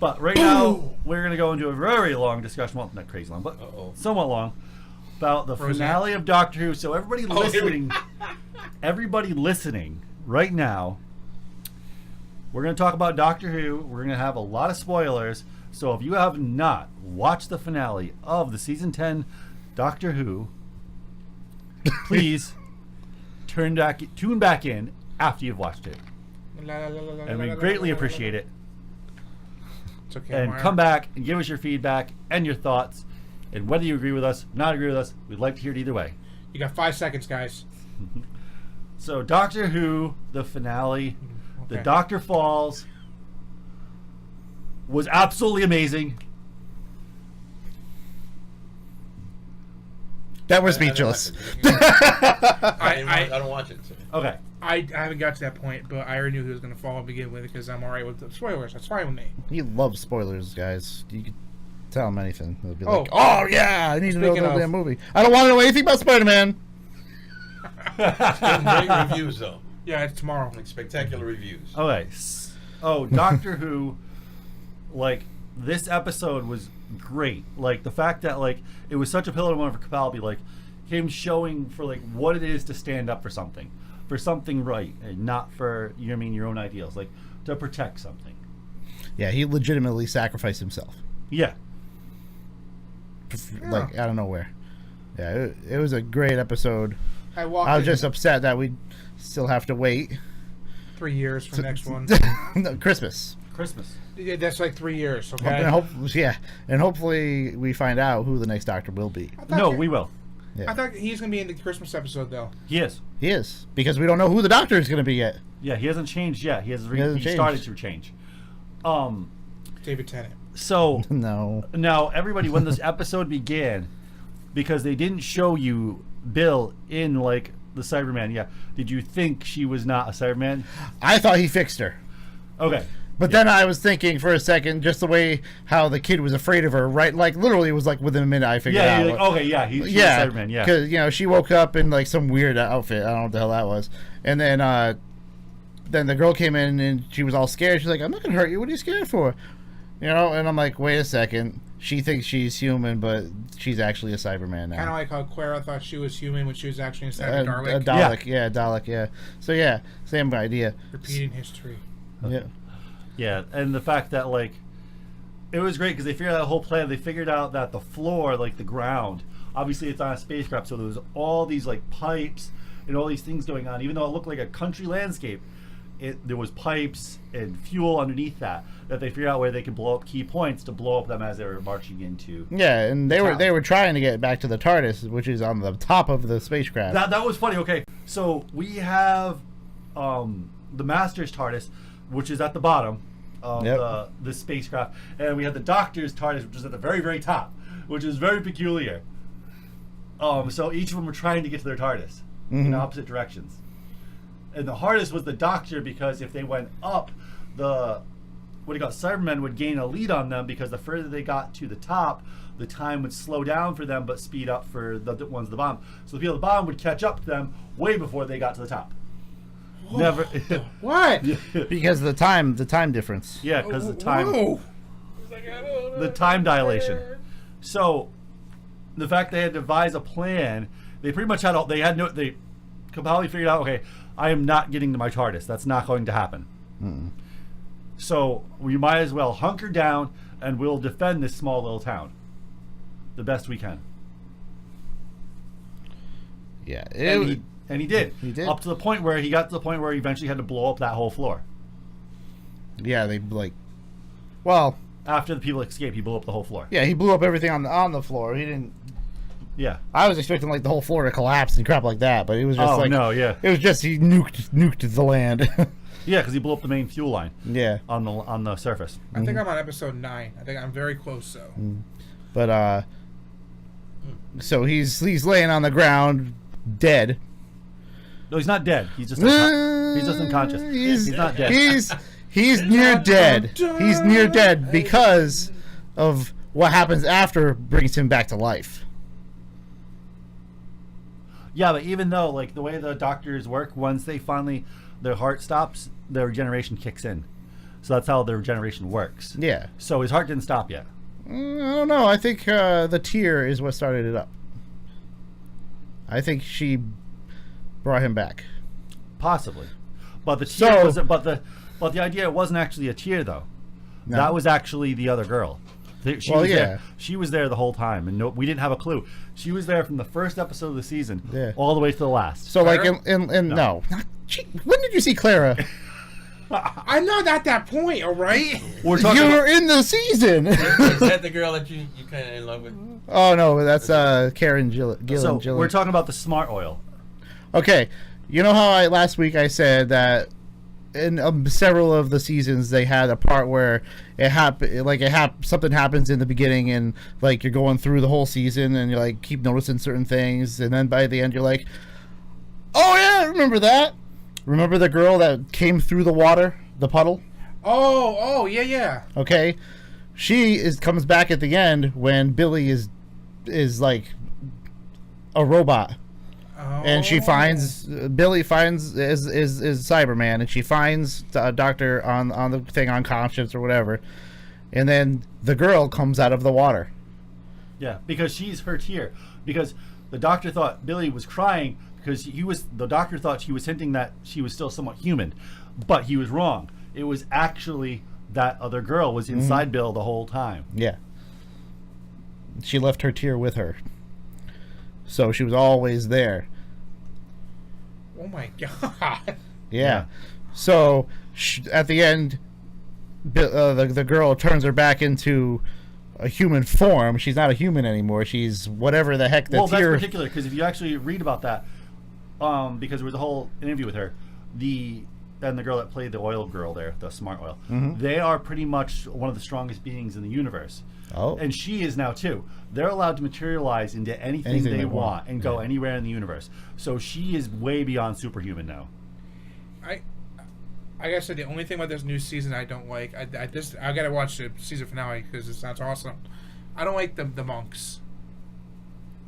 But right now, we're going to go into a very long discussion. Well, not crazy long, but somewhat long. About the finale of Doctor Who. So everybody listening right now, we're going to talk about Doctor Who. We're going to have a lot of spoilers. So if you have not watched the finale of the season 10 Doctor Who, please tune back in after you've watched it. And we greatly appreciate it. It's okay, and Mario. Come back and give us your feedback and your thoughts. And whether you agree with us, not agree with us, we'd like to hear it either way. You got 5 seconds, guys. So Doctor Who, the finale, the Doctor falls, was absolutely amazing. That was speechless. I don't watch it. So. Okay. I haven't got to that point, but I already knew he was going to fall to begin with because I'm alright with the spoilers. That's fine with me. He loves spoilers, guys. You can tell him anything. He'll be like, oh yeah, I need to know that damn movie. I don't want to know anything about Spider-Man. It's getting great reviews, though. Yeah, it's tomorrow. Like spectacular reviews. Okay. Doctor Who, like, this episode was great. Like, the fact that, like, it was such a pivotal moment for Capaldi, like, him showing for, like, what it is to stand up for something right, and not for, you know what I mean, your own ideals, like, to protect something. Yeah, he legitimately sacrificed himself. Yeah. Like, out of nowhere. Yeah, it was a great episode. I was just upset that we still have to wait 3 years for the next one. No, Christmas. Yeah, that's like 3 years, okay? And hopefully we find out who the next Doctor will be. We will. Yeah. I thought he's going to be in the Christmas episode, though. He is. Because we don't know who the Doctor is going to be yet. Yeah, he hasn't changed yet. He started to change. David Tennant. So no. Now, everybody, when this episode began, because they didn't show you Bill in, like, the Cyberman, did you think she was not a Cyberman? I thought he fixed her. Okay. But then I was thinking for a second, just the way how the kid was afraid of her, right? Like, literally, it was like within a minute I figured out. He's a Cyberman, because, you know, she woke up in, like, some weird outfit. I don't know what the hell that was. And then the girl came in, and she was all scared. She's like, I'm not going to hurt you. What are you scared for? You know? And I'm like, wait a second. She thinks she's human, but she's actually a Cyberman now. Kind of like how Clara thought she was human when she was actually inside a Dalek. A Dalek, a Dalek, yeah. So, yeah, same idea. Repeating history. Yeah. Yeah, and the fact that, like, it was great because they figured out the whole plan. They figured out that the floor, like the ground, obviously it's on a spacecraft, so there was all these, like, pipes and all these things going on. Even though it looked like a country landscape, there was pipes and fuel underneath that they figured out where they could blow up key points to blow up them as they were marching into. Yeah, and they were trying to get back to the TARDIS, which is on the top of the spacecraft. That was funny. Okay, so we have the Master's TARDIS, which is at the bottom of the spacecraft, and we have the Doctor's TARDIS, which is at the very, very top, which is very peculiar. So each of them were trying to get to their TARDIS in opposite directions. And the hardest was the Doctor, because if they went up, Cybermen would gain a lead on them, because the further they got to the top, the time would slow down for them but speed up for the ones at the bottom. So the people at the bottom would catch up to them way before they got to the top. Never. What? Because of the time difference. Yeah, because the time dilation. So the fact they had to devise a plan, they pretty much had Capaldi figured out, okay, I am not getting to my TARDIS. That's not going to happen. Mm-mm. So we might as well hunker down and we'll defend this small little town the best we can. Yeah, and he did. He did. Up to the point where he eventually had to blow up that whole floor. Yeah, After the people escaped, he blew up the whole floor. Yeah, he blew up everything on the floor. He didn't. Yeah. I was expecting, like, the whole floor to collapse and crap like that, but it was just it was just he nuked the land. Yeah, because he blew up the main fuel line. Yeah. On the surface. I think I'm on episode 9. I think I'm very close, so. But so he's laying on the ground, dead. No, he's not dead. He's just unconscious. He's not dead. He's near dead. He's near dead because of what happens after brings him back to life. Yeah, but even though, like, the way the doctors work, once they finally, their heart stops, their regeneration kicks in. So that's how the regeneration works. Yeah. So his heart didn't stop yet. I don't know. I think the tear is what started it up. I think she brought him back. Possibly. But the tear wasn't, but the idea wasn't actually a tear though. No. That was actually the other girl. She was there. She was there the whole time, and we didn't have a clue. She was there from the first episode of the season all the way to the last. So, like, no. When did you see Clara? I'm not at that point, all right? You're in the season. Is that the girl that you kind of in love with? Oh, no, that's Karen Gillan. So, we're talking about the smart oil. Okay, you know how last week I said that in several of the seasons they had a part where something happens in the beginning and like you're going through the whole season and you like keep noticing certain things and then by the end you're like, oh yeah, I remember that. Remember the girl that came through the water, the puddle? Oh, yeah. Okay, comes back at the end when Billy is like a robot. And she finds Billy finds is Cyberman, and she finds a doctor on the thing unconscious or whatever, and then the girl comes out of the water. Yeah, because she's hurt here. Because the doctor thought Billy was crying because the doctor thought she was hinting that she was still somewhat human, but he was wrong. It was actually that other girl was inside Bill the whole time. Yeah. She left her tear with her, so she was always there. Oh my god. Yeah. So at the end, the girl turns her back into a human form. She's not a human anymore. She's whatever the heck. That's particular because if you actually read about that, because there was a whole interview with her, the girl that played the oil girl there, the smart oil, they are pretty much one of the strongest beings in the universe. Oh. And she is now too. They're allowed to materialize into anything they want and go anywhere in the universe. So she is way beyond superhuman now. I gotta say the only thing about this new season I don't like, I gotta watch the season finale because it sounds awesome. I don't like the monks.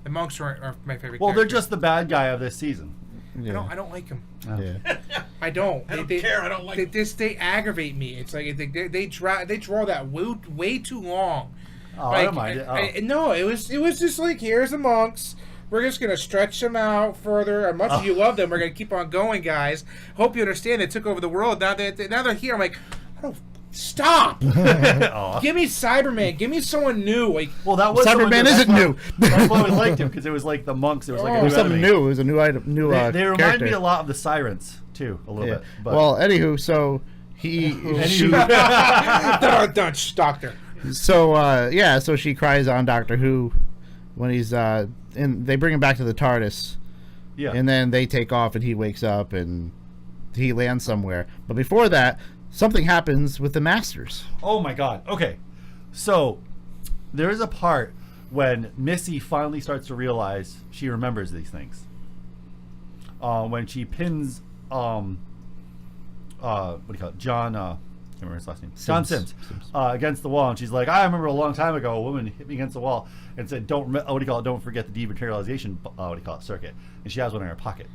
The monks are my favorite. Well, characters. they're just the bad guy of this season. Yeah. I don't like them. Oh. Yeah. I don't. I don't care. I don't like. They aggravate me. It's like they draw that way too long. Oh, like, I don't mind it. No, it was just like, here's the monks. We're just gonna stretch them out further. As much as you love them, we're gonna keep on going, guys. Hope you understand. They took over the world. Now they're here. I'm like, oh, stop. Give me Cyberman. Give me someone new. Like, well, that was Cyberman isn't new. That's why we liked him because it was like the monks. It was like it was something new. It was a new item. They remind character. me a lot of the Sirens too, a little bit. But. Well, anywho, so doctor. So she cries on Doctor Who when he's and they bring him back to the TARDIS. Yeah. And then they take off and he wakes up and he lands somewhere. But before that, something happens with the Masters. Oh my god. Okay. So there is a part when Missy finally starts to realize she remembers these things. When she pins what do you call it? John I can't remember his last name. John Sims. Against the wall, and she's like, I remember a long time ago a woman hit me against the wall and said, don't forget the dematerialization circuit. And she has one in her pocket.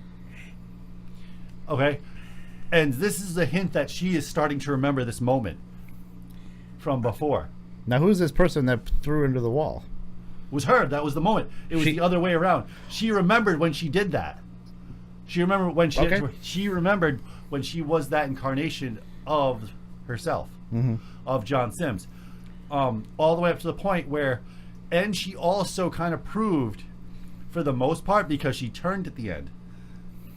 Okay? And this is a hint that she is starting to remember this moment from before. Now, who's this person that threw into the wall? It was her. That was the moment. It was the other way around. She remembered when she did that. She remembered when she remembered when she was that incarnation of herself, of John Sims, all the way up to the point where, and she also kind of proved, for the most part, because she turned at the end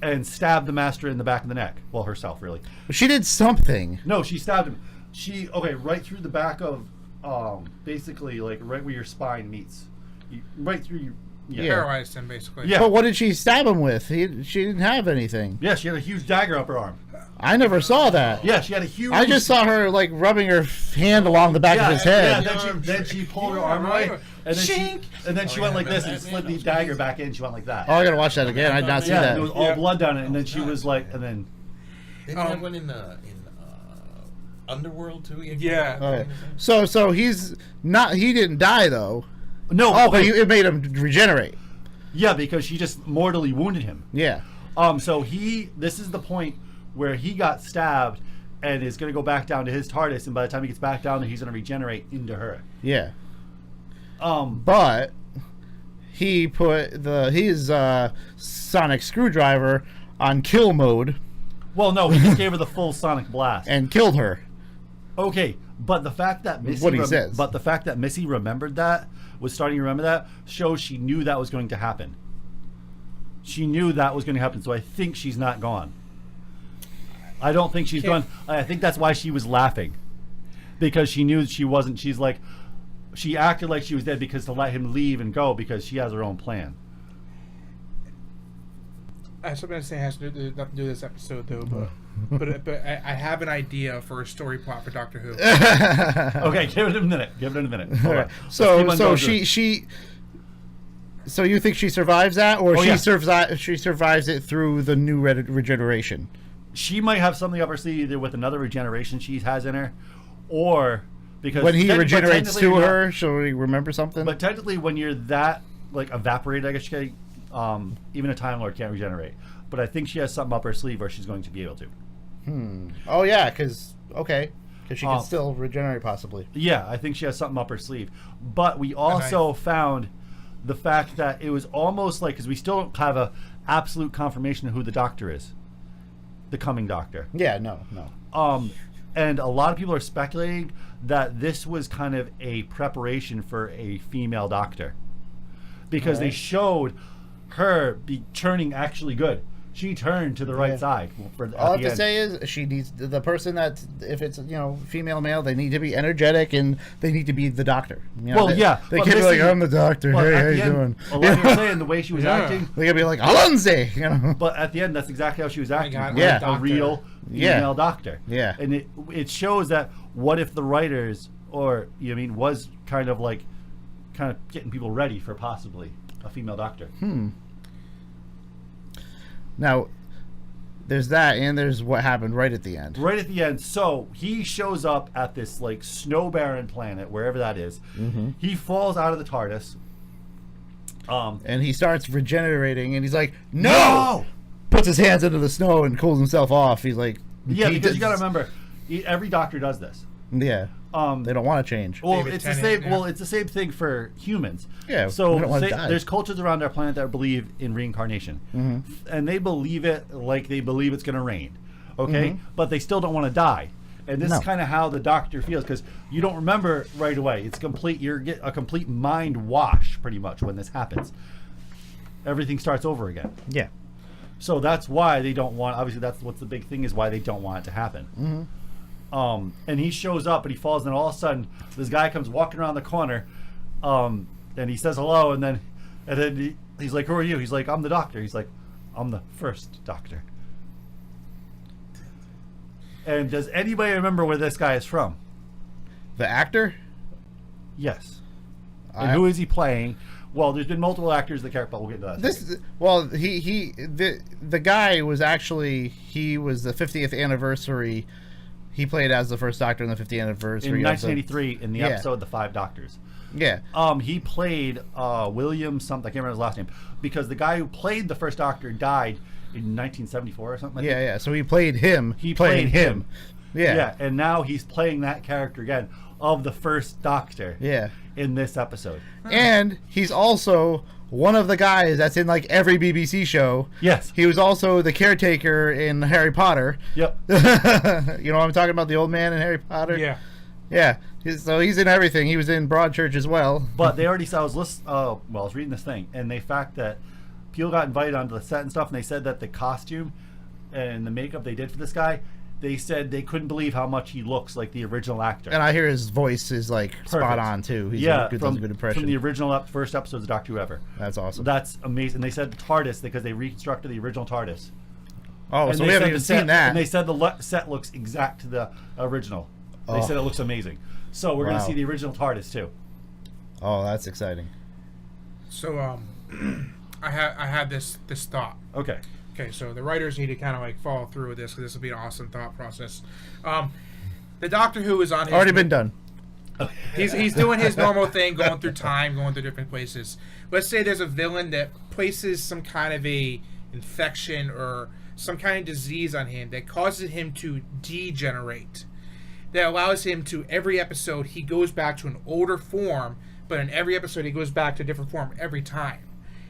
and stabbed the Master in the back of the neck. Well, herself, really. She did something. No, she stabbed him. Right through the back of, basically, like right where your spine meets, right through your. Yeah. Paralyzed him, basically. Yeah. But what did she stab him with? She didn't have anything. Yeah, she had a huge dagger up her arm. I never saw that. Yeah, she had a huge... I just saw her, like, rubbing her hand along the back of his head. Yeah, then she pulled her arm away, and then she went like this and slid the dagger back in. She went like that. Oh, I gotta watch that again. I did not see that. Yeah, there was all blood down it, and then she was like, and then... Didn't you have one in Underworld, too? Yeah. Okay. So he's not... He didn't die, though. No. Oh, but it made him regenerate. Yeah, because she just mortally wounded him. Yeah. So this is the point where he got stabbed and is going to go back down to his TARDIS, and by the time he gets back down there, he's going to regenerate into her. Yeah. But he put his sonic screwdriver on kill mode. Well, no, he just gave her the full sonic blast and killed her. Okay, but the fact that Missy remembered that, was starting to remember that, shows she knew that was going to happen. She knew that was going to happen, so I think she's not gone. I don't think she's gone. I think that's why she was laughing, because she knew she wasn't. She's like, she acted like she was dead because to let him leave and go because she has her own plan. I was going to say it has nothing to do with this episode, though, but I have an idea for a story plot for Doctor Who. Okay, give it a minute. Right. So So you think she survives that, or she survives it through the new regeneration? She might have something up her sleeve, either with another regeneration she has in her, or because when he regenerates to her, she'll remember something. But technically, when you're that like evaporated, I guess you can. Even a Time Lord can't regenerate, but I think she has something up her sleeve where she's going to be able to. Oh yeah, because she can still regenerate possibly. Yeah, I think she has something up her sleeve. But we also found the fact that it was almost like, because we still don't have a absolute confirmation of who the Doctor is, the coming Doctor. Yeah, no. And a lot of people are speculating that this was kind of a preparation for a female Doctor, because they showed her be turning actually good. She turned to the right side. All I have to say is she needs the person that, if it's female, male, they need to be energetic and they need to be the Doctor. They can't be like, I'm the Doctor. Hey, how you doing? A lot of people are saying the way she was acting, they gotta be like Alonze. But at the end, that's exactly how she was acting. A real female Doctor. Yeah, and it shows that what if the writers was kind of getting people ready for possibly a female Doctor. Now, there's that, and there's what happened right at the end. Right at the end. So he shows up at this snow barren planet, wherever that is. Mm-hmm. He falls out of the TARDIS. And he starts regenerating, and he's like, "No!" Puts his hands into the snow and cools himself off. He's like, because you got to remember, every Doctor does this. Yeah. They don't want to change. Well, it's the same. Yeah. Well, it's the same thing for humans. Yeah. So there's cultures around our planet that believe in reincarnation, and they believe it like they believe it's going to rain. Okay, but they still don't want to die. And this is kind of how the Doctor feels, because you don't remember right away. It's complete. You get a complete mind wash pretty much when this happens. Everything starts over again. Yeah. So that's why they don't want. Obviously, that's what's the big thing is why they don't want it to happen. And he shows up and he falls, and all of a sudden this guy comes walking around the corner, and he says hello, and then he's like, "Who are you?" He's like, "I'm the Doctor." He's like, "I'm the first Doctor." And does anybody remember where this guy is from? The actor? Yes. And who is he playing? Well, there's been multiple actors in the character, but we'll get to that. The guy was actually, he was the 50th anniversary. He played as the first Doctor in the 50th anniversary. In 1983, in the episode The Five Doctors. Yeah. He played William something. I can't remember his last name. Because the guy who played the first Doctor died in 1974 or something. Yeah. So he played him. He played him. Yeah. Yeah. And now he's playing that character again of the first Doctor. Yeah. In this episode. And he's also one of the guys that's in every BBC show. Yes. He was also the caretaker in Harry Potter. Yep. You know what I'm talking about? The old man in Harry Potter? Yeah. Yeah. So he's in everything. He was in Broadchurch as well. But they already saw, I was reading this thing, and the fact that people got invited onto the set and stuff, and they said that the costume and the makeup they did for this guy, they said they couldn't believe how much he looks like the original actor. And I hear his voice is spot on too. He's does a good impression. From the original first episodes of Doctor Who ever. That's awesome. That's amazing. And they said TARDIS because they reconstructed the original TARDIS. Oh, so we haven't even seen that. And they said the set looks exact to the original. They said it looks amazing. So we're going to see the original TARDIS too. Oh, that's exciting. So I had this thought. Okay, so the writers need to kind of follow through with this, because this will be an awesome thought process. The Doctor Who is on his... Already been done. He's doing his normal thing, going through time, going through different places. Let's say there's a villain that places some kind of a infection or some kind of disease on him that causes him to degenerate. That allows him to, every episode, he goes back to an older form, but in every episode, he goes back to a different form every time.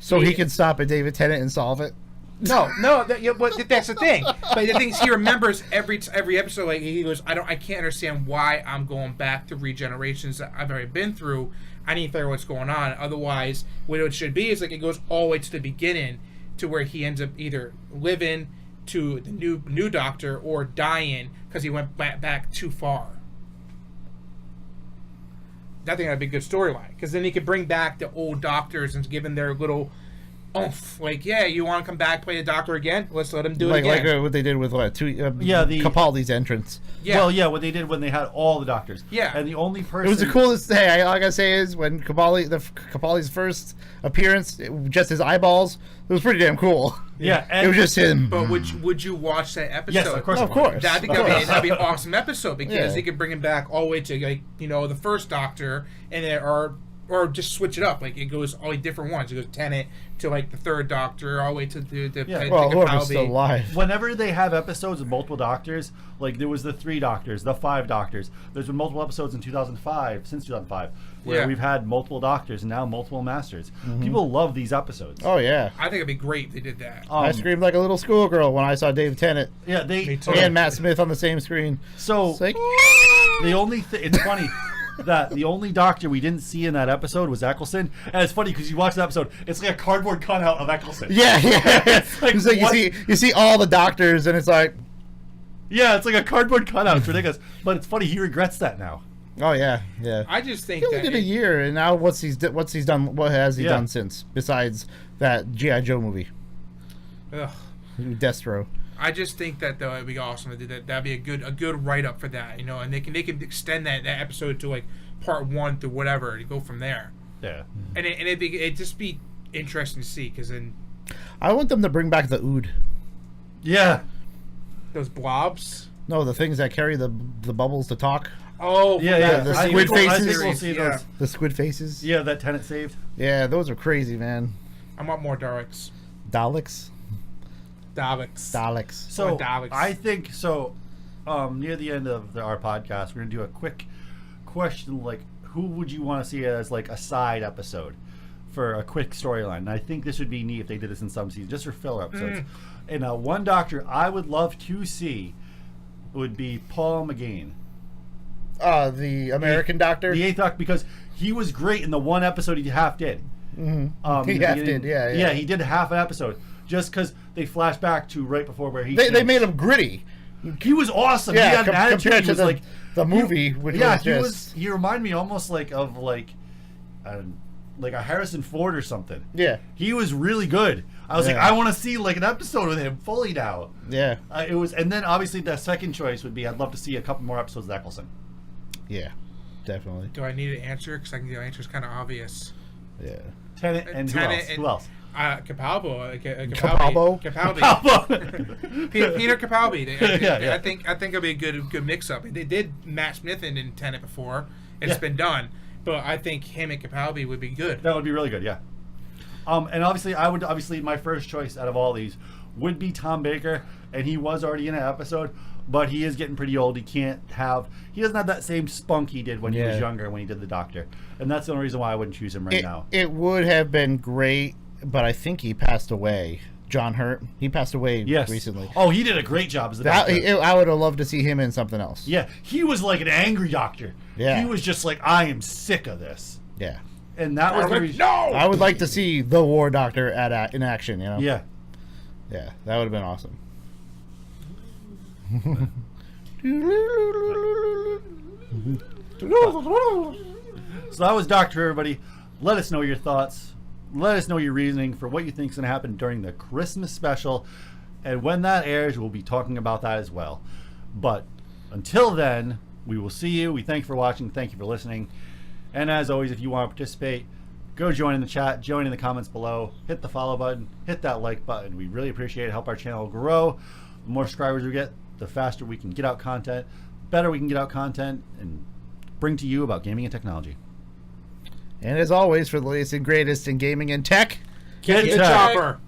So he can stop at David Tennant and solve it? No, but that's the thing. But the thing is, he remembers every episode. Like he goes, I can't understand why I'm going back to regenerations that I've already been through. I need to figure out what's going on. Otherwise, what it should be is like it goes all the way to the beginning, to where he ends up either living to the new doctor or dying because he went back too far. I think that'd be a good storyline, because then he could bring back the old doctors and give them their little oomph. Like, yeah, you want to come back, play the doctor again? Let's let him do it again. Like what they did with Capaldi's entrance. Yeah. Well, yeah, what they did when they had all the doctors. Yeah. And the only person... It was the coolest thing. All I gotta say is when Capaldi's first appearance, just his eyeballs, it was pretty damn cool. Yeah. It was just him. But would you watch that episode? Yes, of course. Of course. That'd be an awesome episode, because he could bring him back all the way to, like, the first Doctor, and or just switch it up. Like, it goes all the different ones. It goes Tennant to, like, the third Doctor, all the way to the whoever's still alive. Whenever they have episodes of multiple Doctors, like there was the 3 Doctors, the 5 Doctors. There's been multiple episodes in since 2005, where we've had multiple Doctors and now multiple Masters. People love these episodes. Oh, yeah. I think it'd be great if they did that. I screamed like a little schoolgirl when I saw David Tennant. Yeah, Me too. And Matt Smith on the same screen. So, It's like, the only it's funny that the only Doctor we didn't see in that episode was Eccleston, and it's funny because you watch the episode, it's like a cardboard cutout of Eccleston. yeah. like, It's like you see all the doctors, and it's like, yeah, it's like a cardboard cutout. It's ridiculous, but it's funny. He regrets that now. oh yeah. I just think He only that did a year, and now what's he done? What has he done since besides that G.I. Joe movie, ugh. Destro? I just think that though it'd be awesome to do that. That'd be a good write up for that, and they can extend that episode to like part 1 to whatever to go from there. Yeah, And it'd just be interesting to see, because then I want them to bring back the Ood. yeah. those blobs. No, the things that carry the bubbles to talk. Oh Yeah. the I squid think we'll- I faces. think we'll see Yeah. those. The squid faces. Yeah, that Tennant saved. Yeah, those are crazy, man. I want more Daleks. Daleks. So Or Daleks. I think so. Near the end of our podcast, we're gonna do a quick question, like who would you want to see as like a side episode for a quick storyline? And I think this would be neat if they did this in some seasons, just for filler episodes. And one Doctor I would love to see would be Paul McGann, The American Doctor. the 8th Doctor, because he was great in the one episode he half did. He in the half beginning. did, yeah. Yeah, he did half an episode just because they flash back to right before where he. They made him gritty. He was awesome. Yeah, he had an attitude. compared He to was the, like the movie, which yeah, was he just... was. He reminded me almost like of like a Harrison Ford or something. Yeah. He was really good. I was like, Yeah. I want to see like an episode with him fully now. Yeah. It was, and then obviously the second choice would be I'd love to see a couple more episodes of Eccleston. Yeah. Definitely. Do I need an answer? Because I think the answer is kind of obvious. Yeah. Tennant and Tennant who else? Capalbo. Capalbo? Capalbi. Peter Capalbi. Yeah. I think it'll be a good mix up. They did Matt Smith in Tenet before. It's been done, but I think him and Capalbi would be good. That would be really good. Yeah. And obviously my first choice out of all these would be Tom Baker, and he was already in an episode, but he is getting pretty old. He doesn't have that same spunk he did when he was younger, when he did the Doctor, and that's the only reason why I wouldn't choose him now. It would have been great, but I think he passed away. John Hurt, he passed away recently. Oh, he did a great job as the Doctor. I would have loved to see him in something else. Yeah, he was like an angry Doctor. Yeah. He was just like, I am sick of this. Yeah. And that was the reason. No! I would like to see the War Doctor in action, you know? Yeah. Yeah, that would have been awesome. So that was Doctor, everybody. Let us know your thoughts. Let us know your reasoning for what you think is going to happen during the Christmas special. And when that airs, we'll be talking about that as well. But until then, we will see you. We thank you for watching. Thank you for listening. And as always, if you want to participate, go join in the chat, join in the comments below, hit the follow button, hit that like button. We really appreciate it. Help our channel grow. The more subscribers we get, the faster we can get out content, better we can get out content, and bring to you about gaming and technology. And as always, for the latest and greatest in gaming and tech, Get Get tech. Chopper.